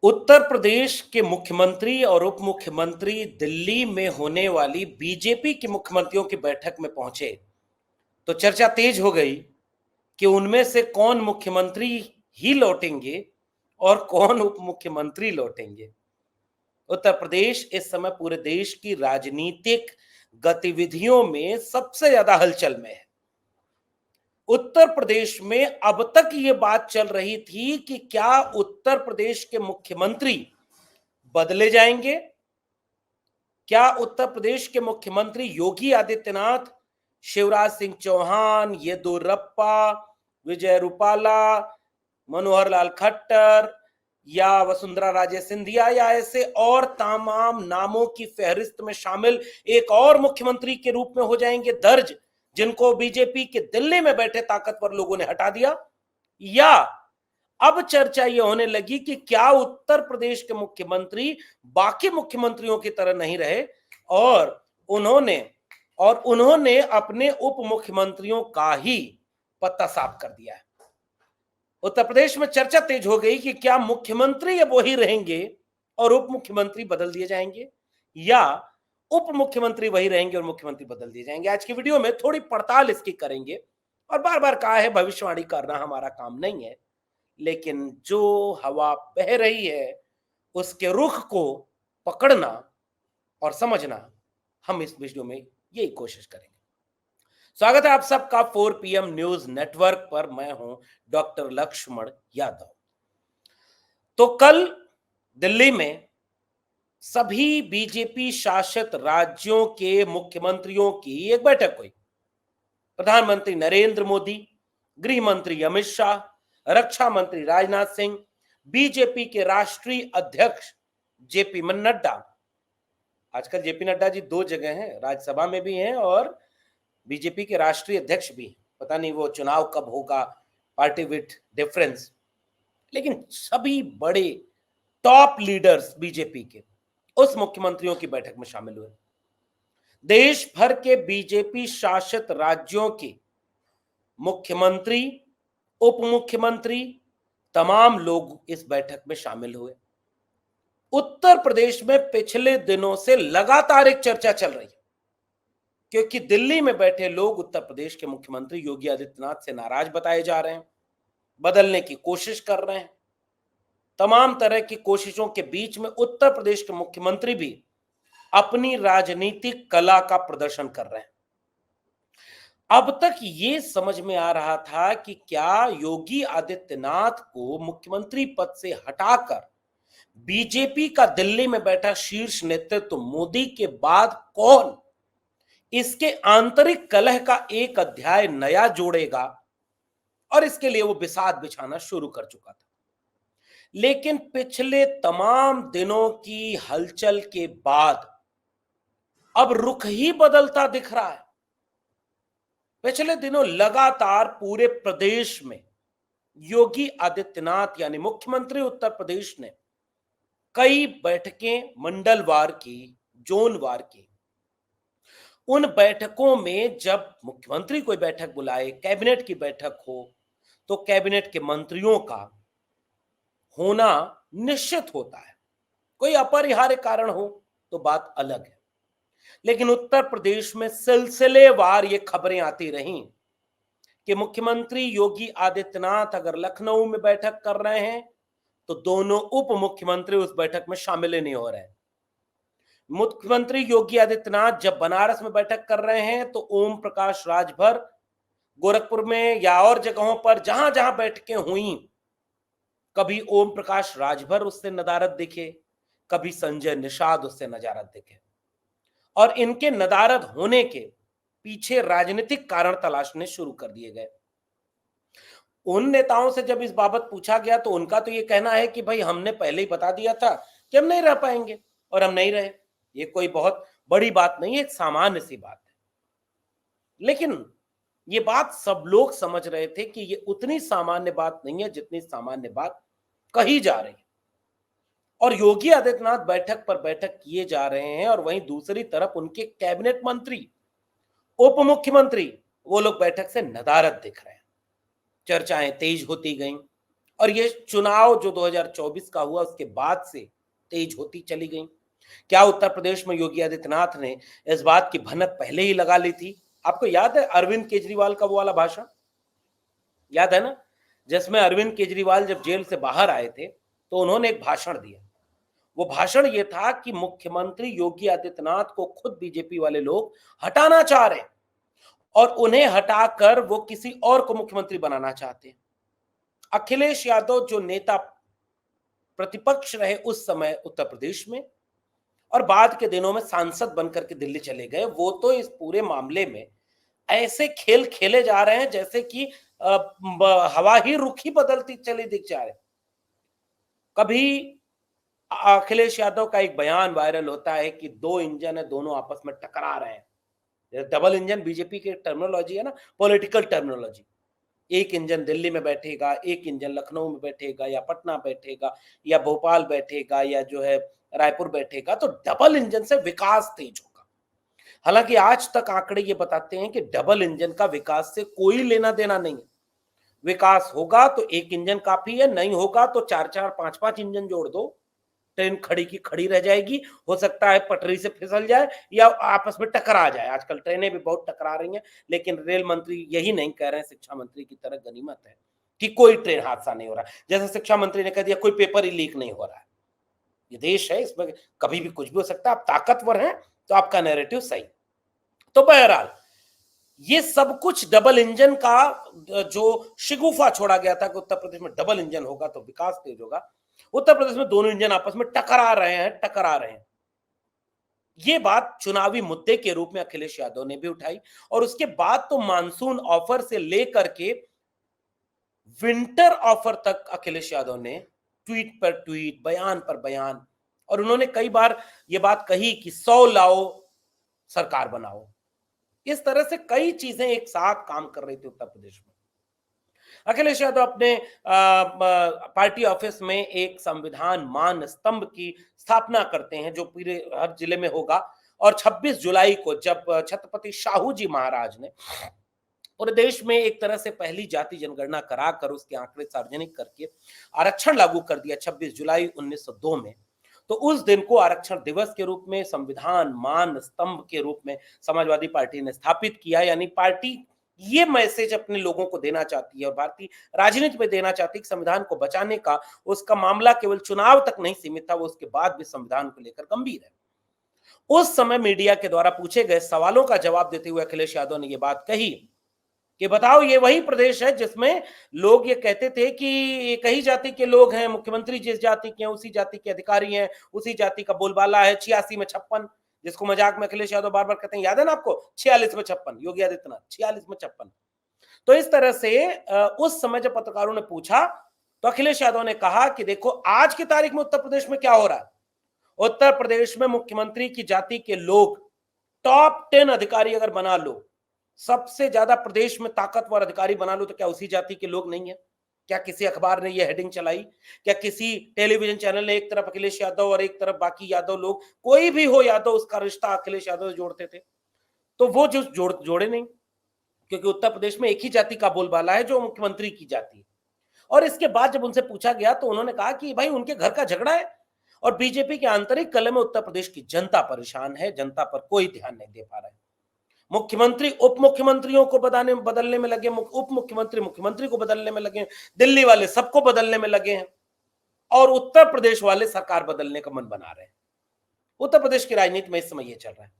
उत्तर प्रदेश के मुख्यमंत्री और उप मुख्यमंत्री दिल्ली में होने वाली बीजेपी के मुख्यमंत्रियों की बैठक में पहुंचे तो चर्चा तेज हो गई कि उनमें से कौन मुख्यमंत्री ही लौटेंगे और कौन उप मुख्यमंत्री लौटेंगे। उत्तर प्रदेश इस समय पूरे देश की राजनीतिक गतिविधियों में सबसे ज्यादा हलचल में है। उत्तर प्रदेश में अब तक ये बात चल रही थी कि क्या उत्तर प्रदेश के मुख्यमंत्री बदले जाएंगे, क्या उत्तर प्रदेश के मुख्यमंत्री योगी आदित्यनाथ, शिवराज सिंह चौहान, येदुरप्पा, विजय रूपाला, मनोहर लाल खट्टर या वसुंधरा राजे सिंधिया या ऐसे और तमाम नामों की फहरिस्त में शामिल एक और मुख्यमंत्री के रूप में हो जाएंगे दर्ज, जिनको बीजेपी के दिल्ली में बैठे ताकतवर लोगों ने हटा दिया। या अब चर्चा यह होने लगी कि क्या उत्तर प्रदेश के मुख्यमंत्री बाकी मुख्यमंत्रियों की तरह नहीं रहे और उन्होंने उन्होंने अपने उप मुख्यमंत्रियों का ही पत्ता साफ कर दिया है। उत्तर प्रदेश में चर्चा तेज हो गई कि क्या मुख्यमंत्री अब वही रहेंगे और उप मुख्यमंत्री बदल दिए जाएंगे, या उप मुख्यमंत्री वही रहेंगे और मुख्यमंत्री बदल दिए जाएंगे। आज की वीडियो में थोड़ी पड़ताल इसकी करेंगे। और बार बार कहा है, भविष्यवाणी करना हमारा काम नहीं है, लेकिन जो हवा बह रही है उसके रुख को पकड़ना और समझना हम इस वीडियो में यही कोशिश करेंगे। स्वागत है आप सबका 4 PM न्यूज नेटवर्क पर। मैं हूं डॉक्टर लक्ष्मण यादव। तो कल दिल्ली में सभी बीजेपी शासित राज्यों के मुख्यमंत्रियों की एक बैठक हुई। प्रधानमंत्री नरेंद्र मोदी, गृह मंत्री अमित शाह, रक्षा मंत्री राजनाथ सिंह, बीजेपी के राष्ट्रीय अध्यक्ष जेपी नड्डा। आजकल जेपी नड्डा जी दो जगह हैं, राज्यसभा में भी हैं और बीजेपी के राष्ट्रीय अध्यक्ष भी हैं। पता नहीं वो चुनाव कब होगा, पार्टी विथ डिफरेंस, लेकिन सभी बड़े टॉप लीडर्स बीजेपी के उस मुख्यमंत्रियों की बैठक में शामिल हुए। देश भर के बीजेपी शासित राज्यों के मुख्यमंत्री, उप मुख्यमंत्री, तमाम लोग इस बैठक में शामिल हुए। उत्तर प्रदेश में पिछले दिनों से लगातार एक चर्चा चल रही है, क्योंकि दिल्ली में बैठे लोग उत्तर प्रदेश के मुख्यमंत्री योगी आदित्यनाथ से नाराज बताए जा रहे हैं, बदलने की कोशिश कर रहे हैं। तमाम तरह की कोशिशों के बीच में उत्तर प्रदेश के मुख्यमंत्री भी अपनी राजनीतिक कला का प्रदर्शन कर रहे हैं। अब तक ये समझ में आ रहा था कि क्या योगी आदित्यनाथ को मुख्यमंत्री पद से हटाकर बीजेपी का दिल्ली में बैठा शीर्ष नेतृत्व मोदी के बाद कौन इसके आंतरिक कलह का एक अध्याय नया जोड़ेगा, और इसके लिए वो बिसात बिछाना शुरू कर चुका था। लेकिन पिछले तमाम दिनों की हलचल के बाद अब रुख ही बदलता दिख रहा है। पिछले दिनों लगातार पूरे प्रदेश में योगी आदित्यनाथ यानी मुख्यमंत्री उत्तर प्रदेश ने कई बैठकें मंडलवार की, जोनवार की। उन बैठकों में जब मुख्यमंत्री कोई बैठक बुलाए, कैबिनेट की बैठक हो, तो कैबिनेट के मंत्रियों का होना निश्चित होता है। कोई अपरिहार्य कारण हो तो बात अलग है, लेकिन उत्तर प्रदेश में सिलसिलेवार ये खबरें आती रहीं कि मुख्यमंत्री योगी आदित्यनाथ अगर लखनऊ में बैठक कर रहे हैं तो दोनों उप मुख्यमंत्री उस बैठक में शामिल नहीं हो रहे हैं। मुख्यमंत्री योगी आदित्यनाथ जब बनारस में बैठक कर रहे हैं तो ओम प्रकाश राजभर, गोरखपुर में या और जगहों पर जहां जहां बैठकें हुई, कभी ओम प्रकाश राजभर उससे नदारद दिखे, कभी संजय निषाद उससे नजारत दिखे। और इनके नदारद होने के पीछे राजनीतिक कारण तलाशने शुरू कर दिए गए। उन नेताओं से जब इस बाबत पूछा गया तो उनका तो ये कहना है कि भाई हमने पहले ही बता दिया था कि हम नहीं रह पाएंगे, और हम नहीं रहे। ये कोई बहुत बड़ी बात नहीं है, एक सामान्य सी बात है। लेकिन ये बात सब लोग समझ रहे थे कि ये उतनी सामान्य बात नहीं है जितनी सामान्य बात कही जा रही है। और योगी आदित्यनाथ बैठक पर बैठक किए जा रहे हैं और वहीं दूसरी तरफ उनके कैबिनेट मंत्री, उप मुख्यमंत्री, वो लोग बैठक से नदारद दिख रहे हैं। चर्चाएं तेज होती गईं और ये चुनाव जो 2024 का हुआ उसके बाद से तेज होती चली गई। क्या उत्तर प्रदेश में योगी आदित्यनाथ ने इस बात की भनक पहले ही लगा ली थी? आपको याद है अरविंद केजरीवाल का वो वाला भाषण? याद है ना, जिसमें अरविंद केजरीवाल जब जेल से बाहर आए थे तो उन्होंने एक भाषण दिया। वो भाषण ये था कि मुख्यमंत्री योगी आदित्यनाथ को खुद बीजेपी वाले लोग हटाना चाह रहे हैं और उन्हें हटाकर वो किसी और को मुख्यमंत्री बनाना चाहते हैं। अखिलेश यादव जो नेता प्रतिपक्ष रहे उस समय उत्तर प्रदेश में और बाद के दिनों में सांसद बनकर के दिल्ली चले गए, वो तो इस पूरे मामले में ऐसे खेल खेले जा रहे हैं जैसे कि हवा ही रुख ही बदलती चली दिख जा रही। कभी अखिलेश यादव का एक बयान वायरल होता है कि दो इंजन है, दोनों आपस में टकरा रहे हैं। डबल इंजन बीजेपी की टर्मिनोलॉजी है ना, पॉलिटिकल टर्मिनोलॉजी। एक इंजन दिल्ली में बैठेगा, एक इंजन लखनऊ में बैठेगा या पटना बैठेगा या भोपाल बैठेगा या जो है रायपुर बैठेगा, तो डबल इंजन से विकास तेज होगा। हालांकि आज तक आंकड़े ये बताते हैं कि डबल इंजन का विकास से कोई लेना देना नहीं है। विकास होगा तो एक इंजन काफी है, नहीं होगा तो 4-4 5-5 इंजन जोड़ दो, ट्रेन खड़ी की खड़ी रह जाएगी। हो सकता है पटरी से फिसल जाए या आपस में टकरा जाए। आजकल ट्रेनें भी बहुत टकरा रही हैं, लेकिन रेल मंत्री यही नहीं कह रहे हैं, शिक्षा मंत्री की तरह गनीमत है कि कोई ट्रेन हादसा नहीं हो रहा। जैसे शिक्षा मंत्री ने कह दिया कोई पेपर ही लीक नहीं हो रहा है। ये देश है, इसमें कभी भी कुछ भी हो सकता है। आप ताकतवर हैं तो आपका नैरेटिव सही। तो बहरहाल ये सब कुछ डबल इंजन का जो शिगुफा छोड़ा गया था कि उत्तर प्रदेश में डबल इंजन होगा तो विकास तेज होगा, उत्तर प्रदेश में दोनों इंजन आपस में टकरा रहे हैं। ये बात चुनावी मुद्दे के रूप में अखिलेश यादव ने भी उठाई और उसके बाद तो मानसून ऑफर से लेकर के विंटर ऑफर तक अखिलेश यादव ने ट्वीट पर ट्वीट, बयान पर बयान, और उन्होंने कई बार यह बात कही कि 100 लाओ सरकार बनाओ। इस तरह से कई चीजें एक साथ काम कर रही थी उत्तर प्रदेश में। अखिलेश यादव अपने पार्टी ऑफिस में एक संविधान मान स्तंभ की स्थापना करते हैं जो पूरे हर जिले में होगा, और 26 जुलाई को जब छत्रपति शाहू जी महाराज ने पूरे देश में एक तरह से पहली जाति जनगणना कराकर उसके आंकड़े सार्वजनिक करके आरक्षण लागू कर दिया 26 जुलाई 1902 में, तो उस दिन को आरक्षण दिवस के रूप में, संविधान मान स्तंभ के रूप में समाजवादी पार्टी ने स्थापित किया। यानी पार्टी ये मैसेज अपने लोगों को देना चाहती है और भारतीय राजनीति में देना चाहती है कि संविधान को बचाने का उसका मामला केवल चुनाव तक नहीं सीमित था, वो उसके बाद भी संविधान को लेकर गंभीर है। उस समय मीडिया के द्वारा पूछे गए सवालों का जवाब देते हुए अखिलेश यादव ने यह बात कही कि बताओ ये वही प्रदेश है जिसमें लोग ये कहते थे कि कई जाति के लोग हैं, मुख्यमंत्री जिस जाति के हैं उसी जाति के अधिकारी हैं, उसी जाति का बोलबाला है। 86 में 56, जिसको मजाक में अखिलेश यादव बार बार कहते हैं, याद है ना आपको? 46 में 56, योगी आदित्यनाथ 46 में 56। तो इस तरह से उस समय जब पत्रकारों ने पूछा तो अखिलेश यादव ने कहा कि देखो आज की तारीख में उत्तर प्रदेश में क्या हो रहा है। उत्तर प्रदेश में मुख्यमंत्री की जाति के लोग टॉप 10 अधिकारी अगर बना लो, सबसे ज्यादा प्रदेश में ताकतवर अधिकारी बना लो, तो क्या उसी जाति के लोग नहीं है? क्या किसी अखबार ने यह हेडिंग चलाई? क्या किसी टेलीविजन चैनल ने एक तरफ अखिलेश यादव और एक तरफ बाकी यादव लोग, कोई भी हो यादव, उसका रिश्ता अखिलेश यादव से जोड़ते थे? तो वो जो जोड़े नहीं, क्योंकि उत्तर प्रदेश में एक ही जाति का बोलबाला है जो मुख्यमंत्री की जाति है। और इसके बाद जब उनसे पूछा गया तो उन्होंने कहा कि भाई उनके घर का झगड़ा है और बीजेपी के आंतरिक कलह में उत्तर प्रदेश की जनता परेशान है, जनता पर कोई ध्यान नहीं दे पा रहा है। मुख्यमंत्री उप मुख्यमंत्रियों को बदलने में लगे, उप मुख्यमंत्री मुख्यमंत्री को बदलने में लगे, दिल्ली वाले सबको बदलने में लगे हैं और उत्तर प्रदेश वाले सरकार बदलने का मन बना रहे हैं। उत्तर प्रदेश की राजनीति में इस समय यह चल रहा है।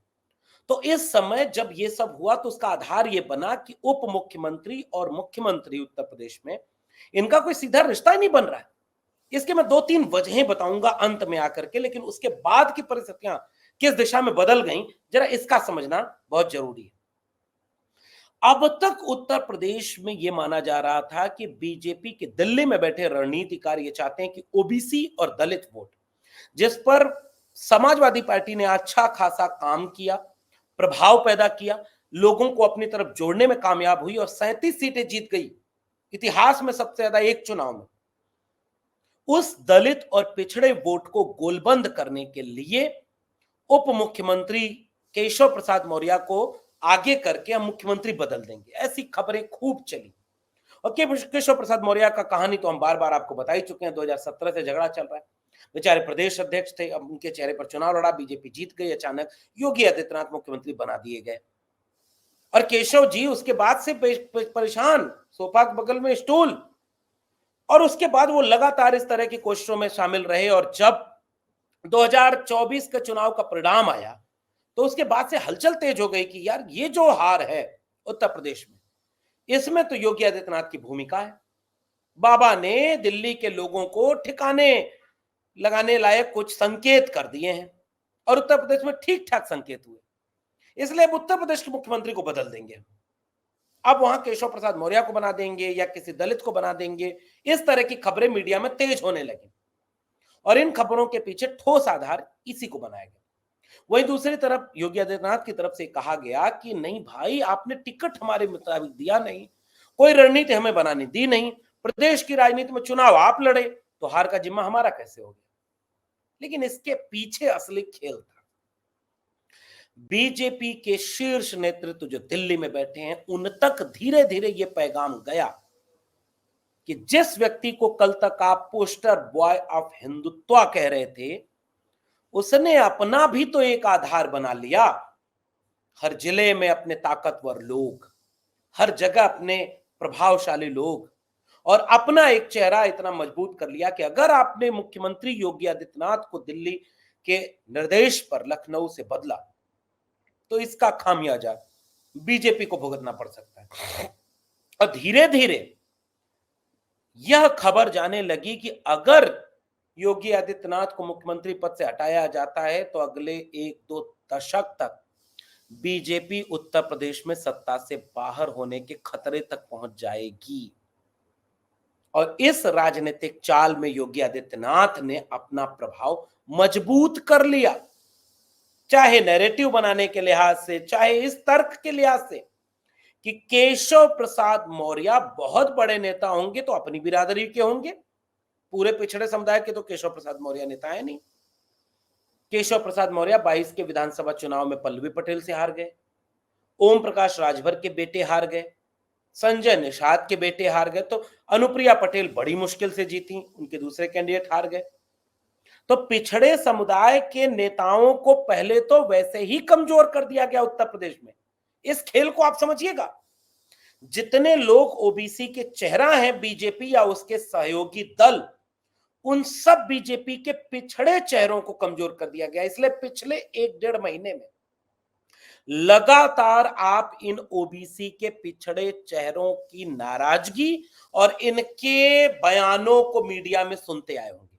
तो इस समय जब ये सब हुआ तो उसका आधार ये बना कि उप मुख्यमंत्री और मुख्यमंत्री उत्तर प्रदेश में इनका कोई सीधा रिश्ता ही नहीं बन रहा है। इसके मैं 2-3 वजहें बताऊंगा अंत में आकर के, लेकिन उसके बाद की परिस्थितियां किस दिशा में बदल गई, जरा इसका समझना बहुत जरूरी है। अब तक उत्तर प्रदेश में यह माना जा रहा था कि बीजेपी के दिल्ली में बैठे रणनीतिकार ये चाहते हैं कि ओबीसी और दलित वोट, जिस पर समाजवादी पार्टी ने अच्छा खासा काम किया, प्रभाव पैदा किया, लोगों को अपनी तरफ जोड़ने में कामयाब हुई और 37 सीटें जीत गई, इतिहास में सबसे ज्यादा एक चुनाव में। उस दलित और पिछड़े वोट को गोलबंद करने के लिए उप मुख्यमंत्री केशव प्रसाद मौर्य को आगे करके हम मुख्यमंत्री बदल देंगे, ऐसी खबरें खूब चली। और केशव प्रसाद मौर्य का कहानी तो हम बार बार आपको बता ही चुके हैं। 2017 से झगड़ा चल रहा है, बेचारे प्रदेश अध्यक्ष थे, अब उनके चेहरे पर चुनाव लड़ा, बीजेपी जीत गई, अचानक योगी आदित्यनाथ मुख्यमंत्री बना दिए गए। और केशव जी उसके बाद से परेशान, सोफा के बगल में स्टूल, और उसके बाद वो लगातार इस तरह की कोशिशों में शामिल रहे। और जब 2024 के चुनाव का परिणाम आया तो उसके बाद से हलचल तेज हो गई कि यार ये जो हार है उत्तर प्रदेश में, इसमें तो योगी आदित्यनाथ की भूमिका है। बाबा ने दिल्ली के लोगों को ठिकाने लगाने लायक कुछ संकेत कर दिए हैं और उत्तर प्रदेश में ठीक ठाक संकेत हुए, इसलिए अब उत्तर प्रदेश के मुख्यमंत्री को बदल देंगे। अब वहां केशव प्रसाद मौर्य को बना देंगे या किसी दलित को बना देंगे, इस तरह की खबरें मीडिया में तेज होने लगी और इन खबरों के पीछे ठोस आधार इसी को बनाया गया। वहीं दूसरी तरफ योगी आदित्यनाथ की तरफ से कहा गया कि नहीं भाई, आपने टिकट हमारे मुताबिक दिया नहीं, कोई रणनीति हमें बनाने दी नहीं, प्रदेश की राजनीति में चुनाव आप लड़े तो हार का जिम्मा हमारा कैसे हो गया। लेकिन इसके पीछे असली खेल था। बीजेपी के शीर्ष नेतृत्व जो दिल्ली में बैठे हैं, उन तक धीरे धीरे यह पैगाम गया कि जिस व्यक्ति को कल तक आप पोस्टर बॉय ऑफ हिंदुत्व कह रहे थे, उसने अपना भी तो एक आधार बना लिया। हर जिले में अपने ताकतवर लोग, हर जगह अपने प्रभावशाली लोग, और अपना एक चेहरा इतना मजबूत कर लिया कि अगर आपने मुख्यमंत्री योगी आदित्यनाथ को दिल्ली के निर्देश पर लखनऊ से बदला तो इसका खामियाजा बीजेपी को भुगतना पड़ सकता है। और धीरे धीरे यह खबर जाने लगी कि अगर योगी आदित्यनाथ को मुख्यमंत्री पद से हटाया जाता है तो अगले 1-2 दशक तक बीजेपी उत्तर प्रदेश में सत्ता से बाहर होने के खतरे तक पहुंच जाएगी। और इस राजनीतिक चाल में योगी आदित्यनाथ ने अपना प्रभाव मजबूत कर लिया, चाहे नैरेटिव बनाने के लिहाज से, चाहे इस तर्क के लिहाज से कि केशव प्रसाद मौर्य बहुत बड़े नेता होंगे तो अपनी बिरादरी के होंगे, पूरे पिछड़े समुदाय के तो केशव प्रसाद मौर्य नेता है नहीं। केशव प्रसाद मौर्य 22 के विधानसभा चुनाव में पल्लवी पटेल से हार गए, ओम प्रकाश राजभर के बेटे हार गए, संजय निषाद के बेटे हार गए, तो अनुप्रिया पटेल बड़ी मुश्किल से जीती, उनके दूसरे कैंडिडेट हार गए। तो पिछड़े समुदाय के नेताओं को पहले तो वैसे ही कमजोर कर दिया गया उत्तर प्रदेश में। इस खेल को आप समझिएगा, जितने लोग ओबीसी के चेहरा हैं बीजेपी या उसके सहयोगी दल, उन सब बीजेपी के पिछड़े चेहरों को कमजोर कर दिया गया। इसलिए पिछले 1-1.5 महीने में लगातार आप इन ओबीसी के पिछड़े चेहरों की नाराजगी और इनके बयानों को मीडिया में सुनते आए होंगे।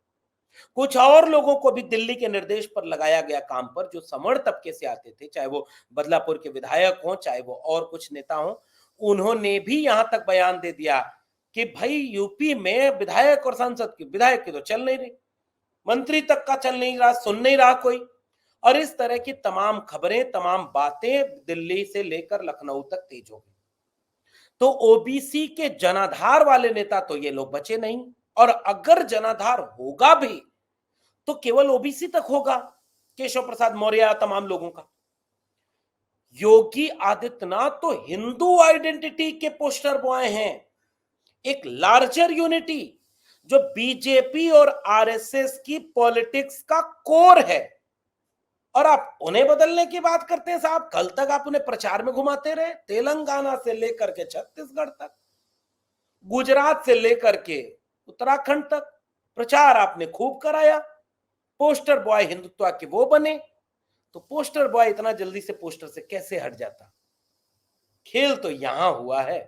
कुछ और लोगों को भी दिल्ली के निर्देश पर लगाया गया काम पर, जो समर तबके से आते थे, चाहे वो बदलापुर के विधायक हों, चाहे वो और कुछ नेता हों, उन्होंने भी यहां तक बयान दे दिया कि भाई यूपी में विधायक और सांसद की, विधायक की तो चल नहीं रही, मंत्री तक का चल नहीं रहा, सुन नहीं रहा कोई। और इस तरह की तमाम खबरें, तमाम बातें दिल्ली से लेकर लखनऊ तक तेज हो गई। तो ओबीसी के जनाधार वाले नेता तो ये लोग बचे नहीं, और अगर जनाधार होगा भी तो केवल ओबीसी तक होगा, केशव प्रसाद मौर्य तमाम लोगों का। योगी आदित्यनाथ तो हिंदू आइडेंटिटी के पोस्टर बॉय हैं, एक लार्जर यूनिटी जो बीजेपी और आरएसएस की पॉलिटिक्स का कोर है, और आप उन्हें बदलने की बात करते हैं साहब। कल तक आप उन्हें प्रचार में घुमाते रहे, तेलंगाना से लेकर के छत्तीसगढ़ तक, गुजरात से लेकर के उत्तराखंड तक प्रचार आपने खूब कराया, पोस्टर बॉय हिंदुत्व के वो बने। तो पोस्टर बॉय इतना जल्दी से पोस्टर से कैसे हट जाता? खेल तो यहां हुआ है।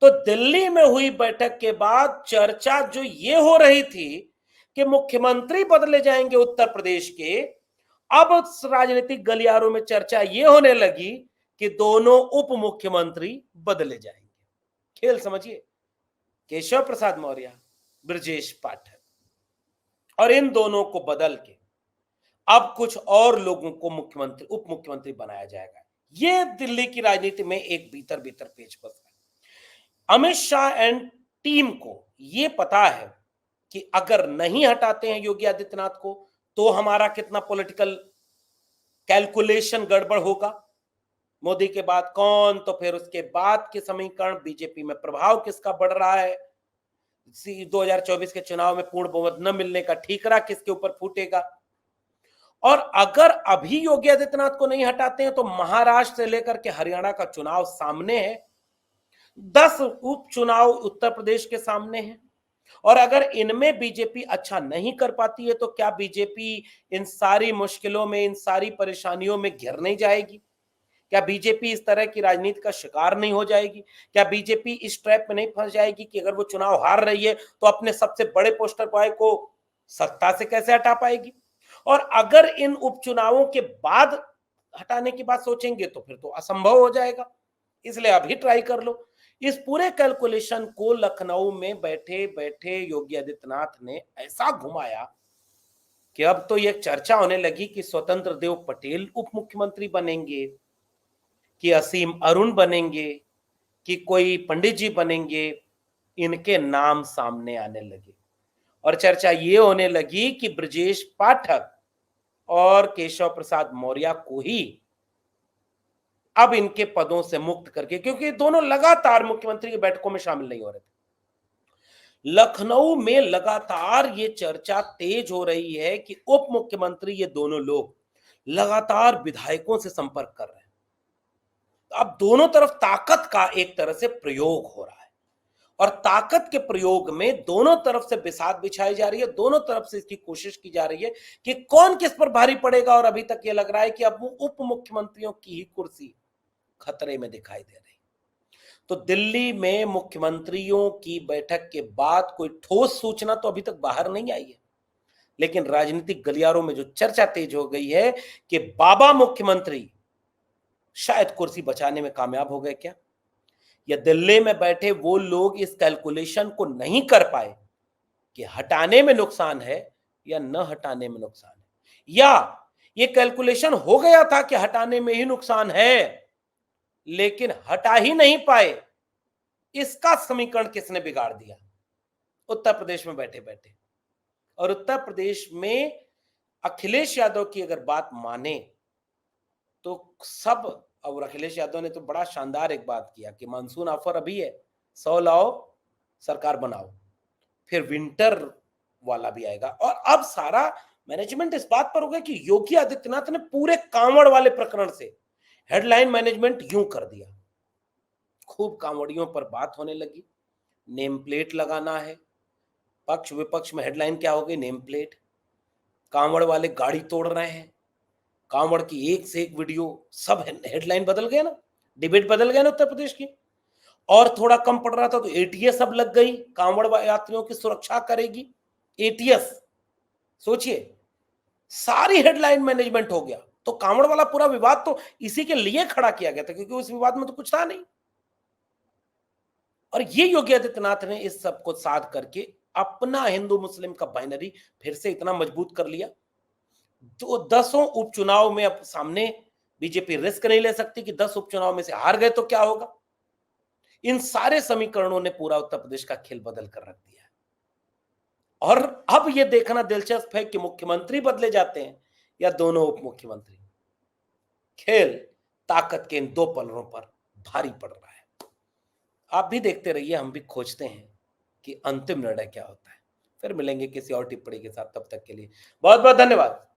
तो दिल्ली में हुई बैठक के बाद चर्चा जो ये हो रही थी कि मुख्यमंत्री बदले जाएंगे उत्तर प्रदेश के, अब राजनीतिक गलियारों में चर्चा ये होने लगी कि दोनों उप मुख्यमंत्री बदले जाएंगे। खेल समझिए, केशव प्रसाद मौर्य, ब्रजेश पाठक, और इन दोनों को बदल के अब कुछ और लोगों को मुख्यमंत्री, उप मुख्यमंत्री बनाया जाएगा। यह दिल्ली की राजनीति में एक भीतर भीतर पेचकस है। अमित शाह एंड टीम को यह पता है कि अगर नहीं हटाते हैं योगी आदित्यनाथ को तो हमारा कितना पॉलिटिकल कैलकुलेशन गड़बड़ होगा। मोदी के बाद कौन, तो फिर उसके बाद के समीकरण, बीजेपी में प्रभाव किसका बढ़ रहा है, 2024 के चुनाव में पूर्ण बहुमत न मिलने का ठीकरा किसके ऊपर फूटेगा। और अगर अभी योगी आदित्यनाथ को नहीं हटाते हैं तो महाराष्ट्र से लेकर के हरियाणा का चुनाव सामने है, 10 उपचुनाव उत्तर प्रदेश के सामने हैं, और अगर इनमें बीजेपी अच्छा नहीं कर पाती है तो क्या बीजेपी इन सारी मुश्किलों में, इन सारी परेशानियों में घिर नहीं जाएगी? क्या बीजेपी इस तरह की राजनीति का शिकार नहीं हो जाएगी? क्या बीजेपी इस ट्रैप में नहीं फंस जाएगी कि अगर वो चुनाव हार रही है तो अपने सबसे बड़े पोस्टर बॉय को सत्ता से कैसे हटा पाएगी? और अगर इन उपचुनावों के बाद हटाने की बात सोचेंगे तो फिर तो असंभव हो जाएगा। इसलिए अभी ट्राई कर लो। इस पूरे कैलकुलेशन को लखनऊ में बैठे बैठे योगी आदित्यनाथ ने ऐसा घुमाया कि अब तो यह चर्चा होने लगी कि स्वतंत्र देव पटेल उप मुख्यमंत्री बनेंगे, कि असीम अरुण बनेंगे, कि कोई पंडित जी बनेंगे। इनके नाम सामने आने लगे और चर्चा ये होने लगी कि ब्रजेश पाठक और केशव प्रसाद मौर्य को ही अब इनके पदों से मुक्त करके, क्योंकि दोनों लगातार मुख्यमंत्री की बैठकों में शामिल नहीं हो रहे थे, लखनऊ में लगातार ये चर्चा तेज हो रही है कि उप मुख्यमंत्री ये दोनों लोग लगातार विधायकों से संपर्क कर रहे हैं। अब दोनों तरफ ताकत का एक तरह से प्रयोग हो रहा है और ताकत के प्रयोग में दोनों तरफ से बिसात बिछाई जा रही है, दोनों तरफ से इसकी कोशिश की जा रही है कि कौन किस पर भारी पड़ेगा। और अभी तक ये लग रहा है कि अब वो उप मुख्यमंत्रियों की ही कुर्सी खतरे में दिखाई दे रही। तो दिल्ली में मुख्यमंत्रियों की बैठक के बाद कोई ठोस सूचना तो अभी तक बाहर नहीं आई है, लेकिन राजनीतिक गलियारों में जो चर्चा तेज हो गई है कि बाबा मुख्यमंत्री शायद कुर्सी बचाने में कामयाब हो गए क्या, या दिल्ली में बैठे वो लोग इस कैलकुलेशन को नहीं कर पाए कि हटाने में नुकसान है या न हटाने में नुकसान है, या ये कैलकुलेशन हो गया था कि हटाने में ही नुकसान है लेकिन हटा ही नहीं पाए। इसका समीकरण किसने बिगाड़ दिया? उत्तर प्रदेश में बैठे बैठे। और उत्तर प्रदेश में अखिलेश यादव की अगर बात माने तो सब, और अखिलेश यादव ने तो बड़ा शानदार एक बात किया कि मानसून ऑफर अभी है, 100 लाओ सरकार बनाओ, फिर विंटर वाला भी आएगा। और अब सारा मैनेजमेंट इस बात पर हो गया कि योगी आदित्यनाथ ने पूरे कांवड़ वाले प्रकरण से हेडलाइन मैनेजमेंट यूं कर दिया, खूब कांवड़ियों पर बात होने लगी, नेम प्लेट लगाना है, पक्ष विपक्ष में हेडलाइन क्या हो गई, नेम प्लेट। कांवड़ वाले गाड़ी तोड़ रहे हैं, कांवड़ की एक से एक वीडियो, सब हेडलाइन बदल गए ना, डिबेट बदल गए ना उत्तर प्रदेश की। और थोड़ा कम पड़ रहा था तो एटीएस अब लग गई, कांवड़ यात्रियों की सुरक्षा करेगी एटीएस। सोचिए, सारी हेडलाइन मैनेजमेंट हो गया। तो कांवड़ वाला पूरा विवाद तो इसी के लिए खड़ा किया गया था, क्योंकि उस विवाद में तो कुछ था नहीं। और ये योगी आदित्यनाथ ने इस सब को साध करके अपना हिंदू मुस्लिम का बाइनरी फिर से इतना मजबूत कर लिया। तो 10 उपचुनाव में अब सामने बीजेपी रिस्क नहीं ले सकती कि 10 उपचुनाव में से हार गए तो क्या होगा। इन सारे समीकरणों ने पूरा उत्तर प्रदेश का खेल बदल कर रख दिया है। और अब यह देखना दिलचस्प है कि मुख्यमंत्री बदले जाते हैं या दोनों उप मुख्यमंत्री। खेल ताकत के इन दो पलड़ों पर भारी पड़ रहा है। आप भी देखते रहिए, हम भी खोजते हैं कि अंतिम निर्णय क्या होता है। फिर मिलेंगे किसी और टिप्पणी के साथ, तब तक के लिए बहुत बहुत धन्यवाद।